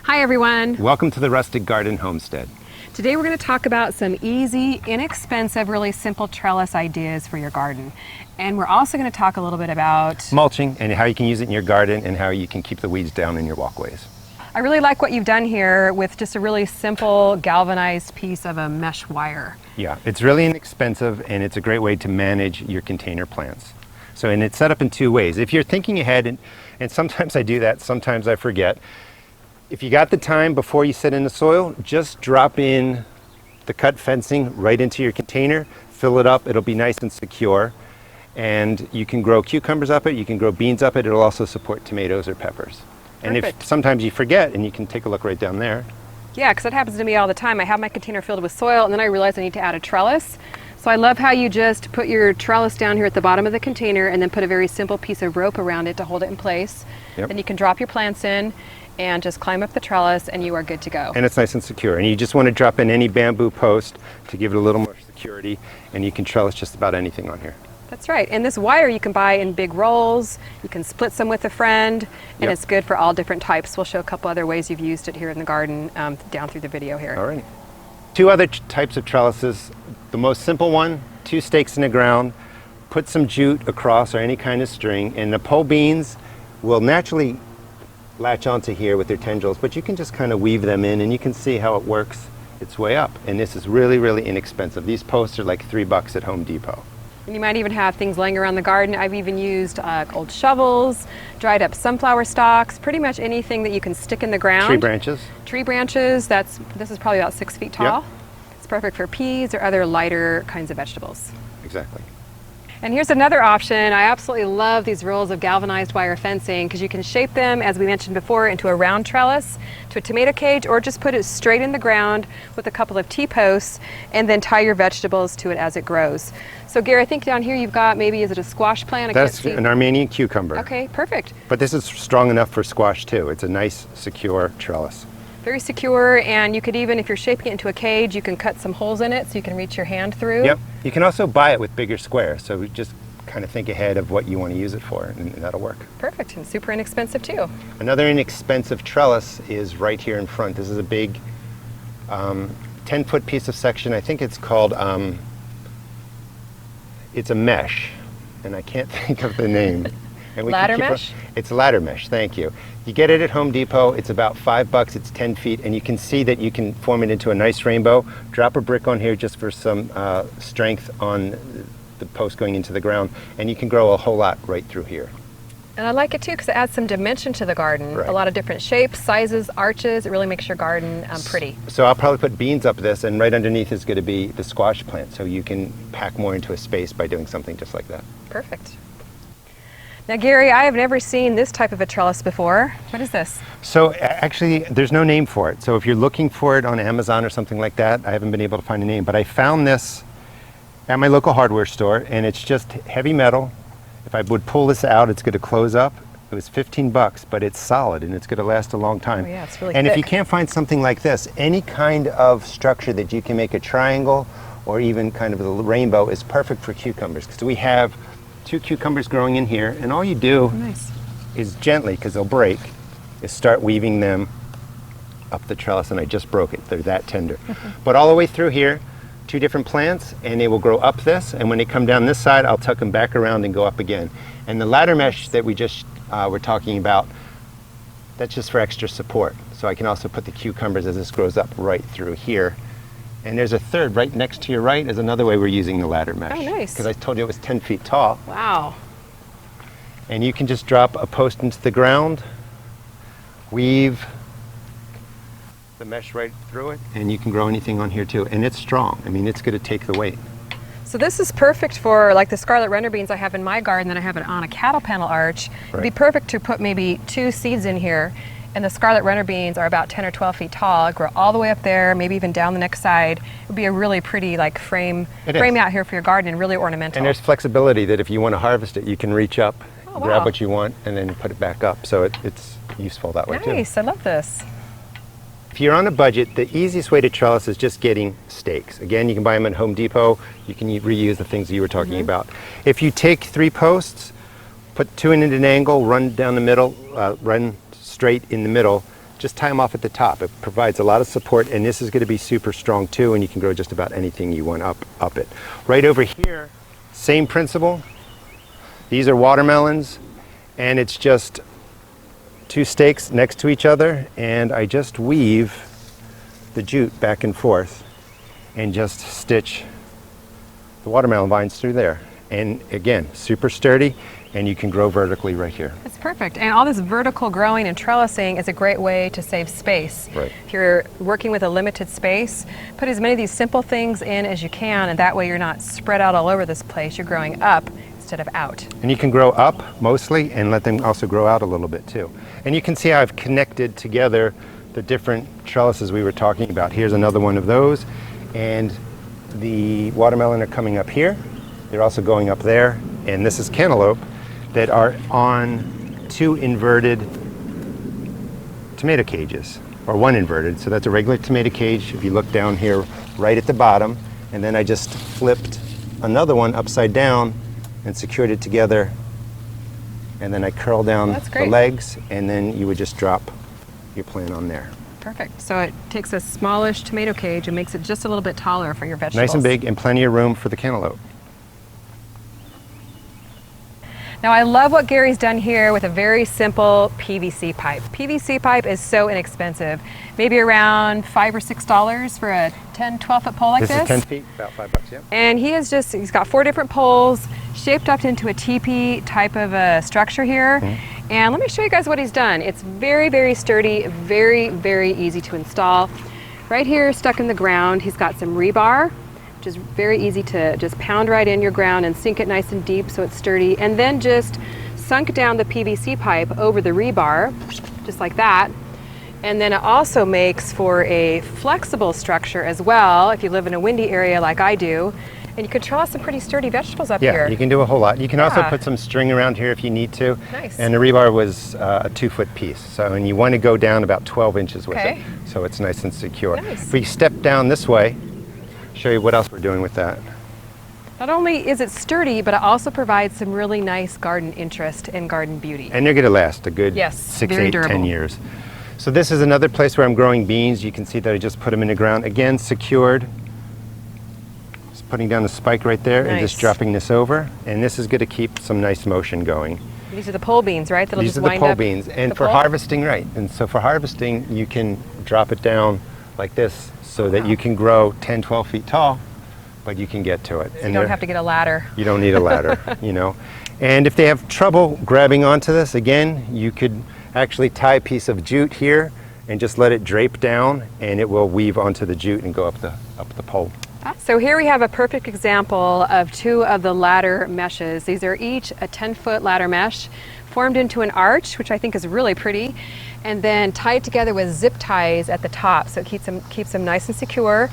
Hi everyone. Welcome to the Rustic Garden Homestead. Today we're going to talk about some easy, inexpensive, really simple trellis ideas for your garden. And we're also going to talk a little bit about mulching and how you can use it in your garden and how you can keep the weeds down in your walkways. I really like what you've done here with just a really simple galvanized piece of a mesh wire. Yeah, it's really inexpensive and it's a great way to manage your container plants. So, and it's set up in two ways. If you're thinking ahead, and sometimes I do that, sometimes I forget. If you got the time before you set in the soil, just drop in the cut fencing right into your container, fill it up, it'll be nice and secure. And you can grow cucumbers up it, you can grow beans up it, it'll also support tomatoes or peppers. And if sometimes you forget, and you can take a look right down there. Yeah, because that happens to me all the time. I have my container filled with soil and then I realize I need to add a trellis. So I love how you just put your trellis down here at the bottom of the container and then put a very simple piece of rope around it to hold it in place. Yep. Then you can drop your plants in and just climb up the trellis and you are good to go. And it's nice and secure. And you just want to drop in any bamboo post to give it a little more security, and you can trellis just about anything on here. That's right. And this wire you can buy in big rolls, you can split some with a friend, and it's good for all different types. We'll show a couple other ways you've used it here in the garden down through the video here. All right. Two other types of trellises. The most simple one, 2 stakes in the ground, put some jute across or any kind of string, and the pole beans will naturally latch onto here with their tendrils, but you can just kind of weave them in and you can see how it works its way up. And this is really, really inexpensive. These posts are like $3 at Home Depot. And you might even have things laying around the garden. I've even used old shovels, dried up sunflower stalks, pretty much anything that you can stick in the ground. Tree branches. Tree branches, this is probably about 6 feet tall. Yep. It's perfect for peas or other lighter kinds of vegetables. Exactly. And here's another option. I absolutely love these rolls of galvanized wire fencing because you can shape them, as we mentioned before, into a round trellis, to a tomato cage, or just put it straight in the ground with a couple of T-posts and then tie your vegetables to it as it grows. So Gary, I think down here you've got, maybe, is it a squash plant? That's an Armenian cucumber. Okay, perfect. But this is strong enough for squash too. It's a nice, secure trellis. Very secure, and you could even, if you're shaping it into a cage, you can cut some holes in it so you can reach your hand through. Yep. You can also buy it with bigger squares, so just kind of think ahead of what you want to use it for, and that'll work. Perfect, and super inexpensive too. Another inexpensive trellis is right here in front. This is a big 10-foot piece of section. I think it's called, it's a mesh, and I can't think of the name. And ladder mesh? It's ladder mesh, thank you. You get it at Home Depot, it's about $5, it's 10 feet, and you can see that you can form it into a nice rainbow. Drop a brick on here just for some strength on the post going into the ground, and you can grow a whole lot right through here. And I like it too because it adds some dimension to the garden. Right. A lot of different shapes, sizes, arches. It really makes your garden pretty. So I'll probably put beans up this, and right underneath is going to be the squash plant, so you can pack more into a space by doing something just like that. Perfect. Now Gary, I have never seen this type of a trellis before. What is this? So actually, there's no name for it. So if you're looking for it on Amazon or something like that, I haven't been able to find a name, but I found this at my local hardware store, and it's just heavy metal. If I would pull this out, it's going to close up. It was $15, but it's solid and it's going to last a long time. Oh yeah, it's really and thick. If you can't find something like this, any kind of structure that you can make a triangle or even kind of a rainbow is perfect for cucumbers. Because we have 2 cucumbers growing in here, and all you do is gently, because they'll break, is start weaving them up the trellis, and I just broke it. They're that tender. But all the way through here, 2 different plants, and they will grow up this, and when they come down this side, I'll tuck them back around and go up again. And the ladder mesh that we just were talking about, that's just for extra support. So I can also put the cucumbers as this grows up right through here. And there's a third right next to your right is another way we're using the ladder mesh. Oh, nice. Because I told you it was 10 feet tall. Wow. And you can just drop a post into the ground, weave the mesh right through it, and you can grow anything on here too. And it's strong. I mean, it's going to take the weight. So this is perfect for like the scarlet runner beans I have in my garden that I have it on a cattle panel arch. Right. It'd be perfect to put maybe 2 seeds in here. And the scarlet runner beans are about 10 or 12 feet tall, grow all the way up there, maybe even down the next side. It would be a really pretty like frame out here for your garden, and really ornamental. And there's flexibility that if you want to harvest it, you can reach up, grab what you want, and then put it back up. So it's useful that way too. Nice, I love this. If you're on a budget, the easiest way to trellis is just getting stakes. Again, you can buy them at Home Depot. You can reuse the things that you were talking about. If you take 3 posts, put 2 in at an angle, run down the middle, run straight in the middle, just tie them off at the top. It provides a lot of support, and this is going to be super strong too, and you can grow just about anything you want up it. Right over here, same principle. These are watermelons, and it's just 2 stakes next to each other, and I just weave the jute back and forth and just stitch the watermelon vines through there. And again, super sturdy, and you can grow vertically right here. It's perfect. And all this vertical growing and trellising is a great way to save space. Right. If you're working with a limited space, put as many of these simple things in as you can, and that way you're not spread out all over this place. You're growing up instead of out. And you can grow up mostly and let them also grow out a little bit too. And you can see how I've connected together the different trellises we were talking about. Here's another one of those, and the watermelon are coming up here. They're also going up there, and this is cantaloupe that are on 2 inverted tomato cages, or 1 inverted. So that's a regular tomato cage. If you look down here right at the bottom, and then I just flipped another one upside down and secured it together, and then I curl down the legs, and then you would just drop your plant on there. Perfect. So it takes a smallish tomato cage and makes it just a little bit taller for your vegetables. Nice and big, and plenty of room for the cantaloupe. Now I love what Gary's done here with a very simple PVC pipe. PVC pipe is so inexpensive, maybe around $5 or $6 for a 10, 12-foot pole like this. This is 10 feet, about $5, yep. And he's got 4 different poles shaped up into a teepee type of a structure here. Mm-hmm. And let me show you guys what he's done. It's very, very sturdy, very, very easy to install. Right here, stuck in the ground, he's got some rebar, which is very easy to just pound right in your ground and sink it nice and deep so it's sturdy, and then just sunk down the PVC pipe over the rebar, just like that. And then it also makes for a flexible structure as well if you live in a windy area like I do, and you can trellis some pretty sturdy vegetables up here. Yeah, you can do a whole lot. You can also put some string around here if you need to. Nice. And the rebar was a 2-foot piece, so, and you want to go down about 12 inches with it, so it's nice and secure. Nice. If we step down this way, show you what else we're doing with that. Not only is it sturdy, but it also provides some really nice garden interest and garden beauty. And they're going to last a good 6, 8, durable. 10 years. So this is another place where I'm growing beans. You can see that I just put them in the ground. Again, secured. Just putting down the spike right there and just dropping this over. And this is going to keep some nice motion going. These are the pole beans, right? That'll These just are the wind pole up beans. And the for pole? harvesting, right. And so for harvesting, you can drop it down like this so that you can grow 10, 12 feet tall, but you can get to it. So you don't have to get a ladder. You don't need a ladder, you know. And if they have trouble grabbing onto this, again, you could actually tie a piece of jute here and just let it drape down, and it will weave onto the jute and go up the pole. So here we have a perfect example of 2 of the ladder meshes. These are each a 10-foot ladder mesh formed into an arch, which I think is really pretty, and then tied together with zip ties at the top, so it keeps them nice and secure.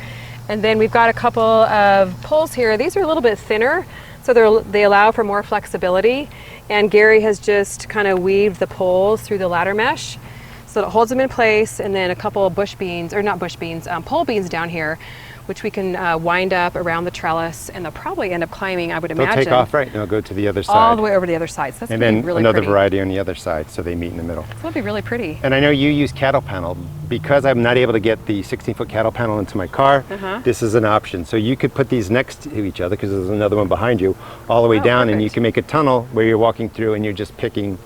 And then we've got a couple of poles here. These are a little bit thinner, so they allow for more flexibility. And Gary has just kind of weaved the poles through the ladder mesh so that it holds them in place, and then a couple of bush beans, or not bush beans, pole beans down here, which we can wind up around the trellis, and they'll probably end up climbing, I would imagine. They'll take off, right, and they'll go to the other side. All the way over to the other side. So that's and then really another pretty. variety on the other side, so they meet in the middle. It's going to be really pretty. And I know you use cattle panel. Because I'm not able to get the 16-foot cattle panel into my car, this is an option. So you could put these next to each other, because there's another one behind you, all the way down, perfect. and you can make a tunnel where you're walking through and you're just picking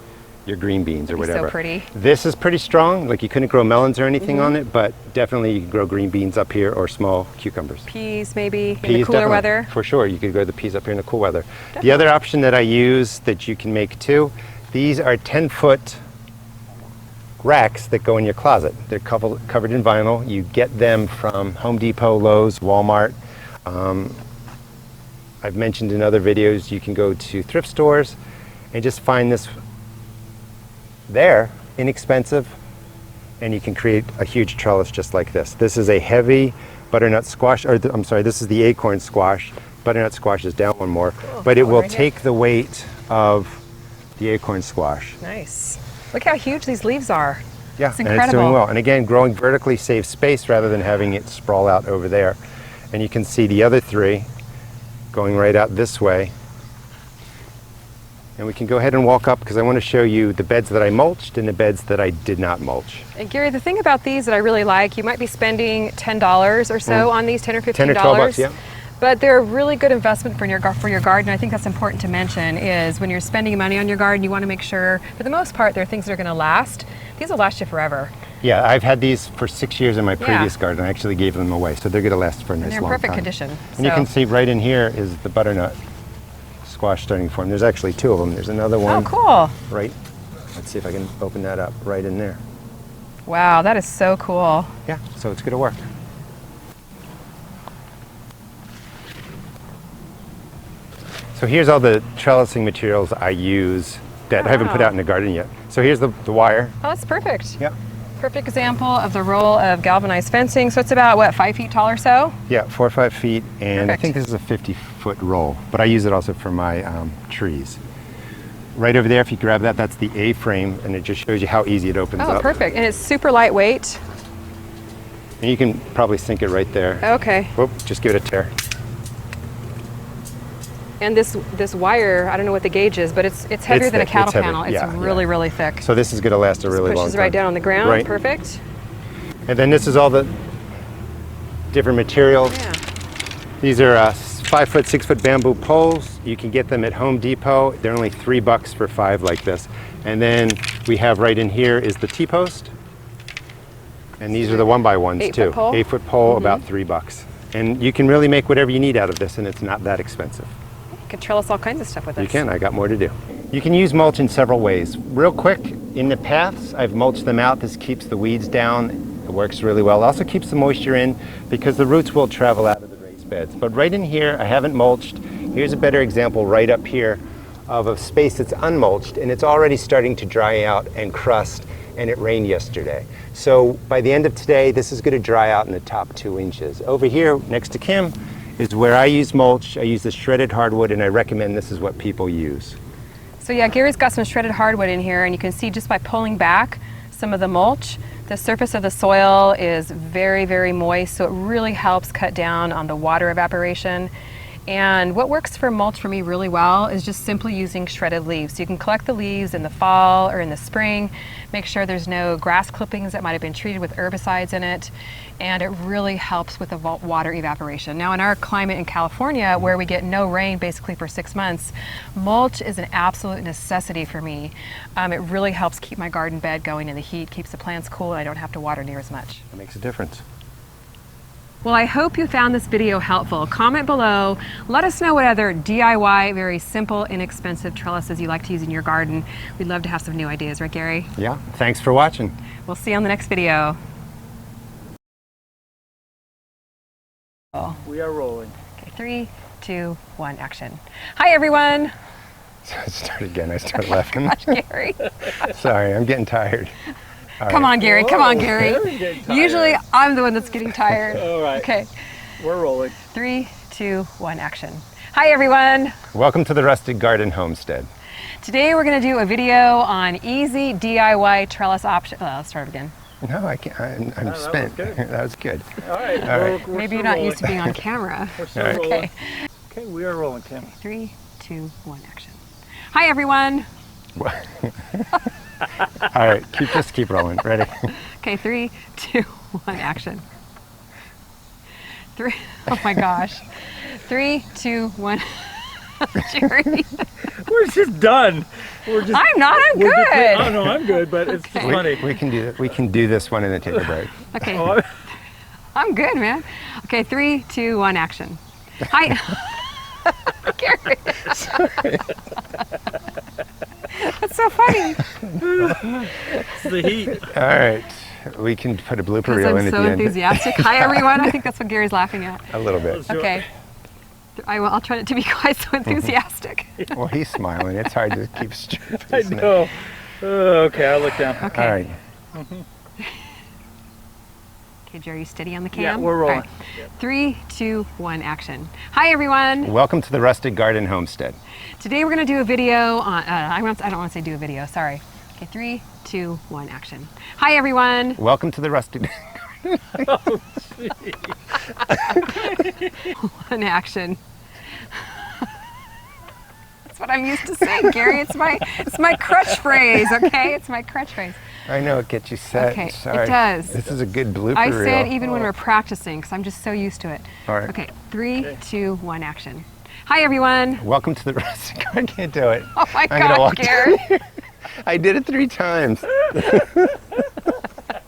your green beans or whatever. So pretty. This is pretty strong. Like, you couldn't grow melons or anything on it, but definitely you can grow green beans up here, or small cucumbers. Peas maybe in the Peas, cooler definitely. weather. For sure, you could grow the peas up here in the cool weather. The other option that I use that you can make too, these are 10-foot racks that go in your closet. They're covered in vinyl. You get them from Home Depot, Lowe's, Walmart. I've mentioned in other videos, you can go to thrift stores and just find this there, inexpensive, and you can create a huge trellis just like this. This is a heavy butternut squash, or I'm sorry, this is the acorn squash. Butternut squash is down one more, but it will take the weight of the acorn squash. Nice. Look how huge these leaves are. Yeah, it's and incredible. it's doing well. And again, growing vertically saves space rather than having it sprawl out over there. And you can see the other 3 going right out this way. And we can go ahead and walk up because I want to show you the beds that I mulched and the beds that I did not mulch. And Gary, the thing about these that I really like, you might be spending $10 or so on these, $10 or $15. 10 or 12 bucks, yeah. But they're a really good investment for your garden. I think that's important to mention is when you're spending money on your garden, you want to make sure, for the most part, they're things that are going to last. These will last you forever. Yeah, I've had these for 6 years in my previous garden. I actually gave them away, so they're going to last for a nice long time. They're in perfect condition. And you can see right in here is the butternut squash starting to form. There's actually 2 of them. There's another one. Oh, cool. Right. Let's see if I can open that up right in there. Wow, that is so cool. Yeah, so it's going to work. So here's all the trellising materials I use that I haven't put out in the garden yet. So here's the wire. Oh, that's perfect. Yeah. Perfect example of the roll of galvanized fencing. So it's about, what, 5 feet tall or so? Yeah, 4 or 5 feet, and I Perfect. think this is a 50-foot roll, but I use it also for my trees. Right over there, if you grab that, that's the A-frame, and it just shows you how easy it opens up. Oh, perfect. And it's super lightweight. And you can probably sink it right there. Okay. Whoop, just give it a tear. And this wire, I don't know what the gauge is, but it's heavier than a thick, cattle it's heavy. panel. It's Yeah, really, yeah. really thick. So this is going to last a really long time. Pushes right down on the ground. Right. Perfect. And then this is all the different materials. Yeah. These are 5-foot, 6-foot bamboo poles. You can get them at Home Depot. They're only $3 for 5 like this. And then we have right in here is the T-post. And these are the 1x1s 8-foot too. pole? 8-foot pole, about $3. And you can really make whatever you need out of this, and it's not that expensive. You can trellis all kinds of stuff with this. You can, I got more to do. You can use mulch in several ways. Real quick, in the paths, I've mulched them out. This keeps the weeds down. It works really well. It also keeps the moisture in because the roots will travel out of the raised beds. But right in here, I haven't mulched. Here's a better example right up here of a space that's unmulched, and it's already starting to dry out and crust, and it rained yesterday. So by the end of today, this is going to dry out in the top 2 inches. Over here, next to Kim, is where I use mulch. I use the shredded hardwood, and I recommend this is what people use. So yeah, Gary's got some shredded hardwood in here, and you can see just by pulling back some of the mulch, the surface of the soil is very, very moist, so it really helps cut down on the water evaporation. And what works for mulch for me really well is just simply using shredded leaves. So you can collect the leaves in the fall or in the spring, make sure there's no grass clippings that might have been treated with herbicides in it, and it really helps with the water evaporation. Now in our climate in California, where we get no rain basically for 6 months, mulch is an absolute necessity for me. It really helps keep my garden bed going in the heat, keeps the plants cool, and I don't have to water near as much. It makes a difference. Well, I hope you found this video helpful. Comment below. Let us know what other DIY, very simple, inexpensive trellises you like to use in your garden. We'd love to have some new ideas, right, Gary? Yeah, thanks for watching. We'll see you on the next video. We are rolling. Okay, 3, 2, 1, action. Hi, everyone. Start again, I started laughing. Gosh, Gary. Sorry, I'm getting tired. All Come right. on, Gary. Come on, Gary. Gary's getting tired. Usually, I'm the one that's getting tired. All right. Okay, We're rolling. 3, 2, 1, action. Hi, everyone. Welcome to the Rustic Garden Homestead. Today, we're going to do a video on easy DIY trellis option. Let's start again. No, I can't. I'm that was spent. good. That was good. All right. All right. We're Maybe still you're not rolling. used to being on camera. We're still All right. rolling. Okay. Okay, we are rolling, Kim. 3, 2, 1, action. Hi, everyone. All right, keep rolling. Ready? Okay, 3, 2, 1, action. 3, oh my gosh. 3, 2, 1. Jerry. We're just done. We're just. I'm not, I'm we're just- good. oh no, I'm good, but it's just funny. We can do that. We can do this one and then take a break. Okay, Oh, I'm good, man. Okay, 3, 2, 1, action. Hi. Gary. That's so funny. it's the heat. All right, we can put a blooper Because reel in I'm at so the end. enthusiastic. Hi, everyone. I think that's what Gary's laughing at. A little bit. Okay. I'll try not to be quite so enthusiastic. Well, he's smiling. It's hard to keep straight. I isn't it? know. Okay, I'll look down. Okay. All right. Okay, Jerry, you steady on the cam? Yeah, we're rolling. All right. 3, 2, 1, action. Hi, everyone. Welcome to the Rustic Garden Homestead. Today we're going to do a video on, I don't want to say do a video, sorry. Okay, 3, 2, 1, action. Hi, everyone. Welcome to the Rustic. One action. That's what I'm used to saying, Gary. It's my crutch phrase, okay? It's my crutch phrase. I know it gets you set. Okay, Sorry. it does. This is a good blooper I reel. say it even when we're practicing because I'm just so used to it. All right. Okay, 3, 2, 1, action. Hi, everyone. Welcome to the rustic. I can't do it. Oh my I'm gonna God, walk Gary. I did it 3 times.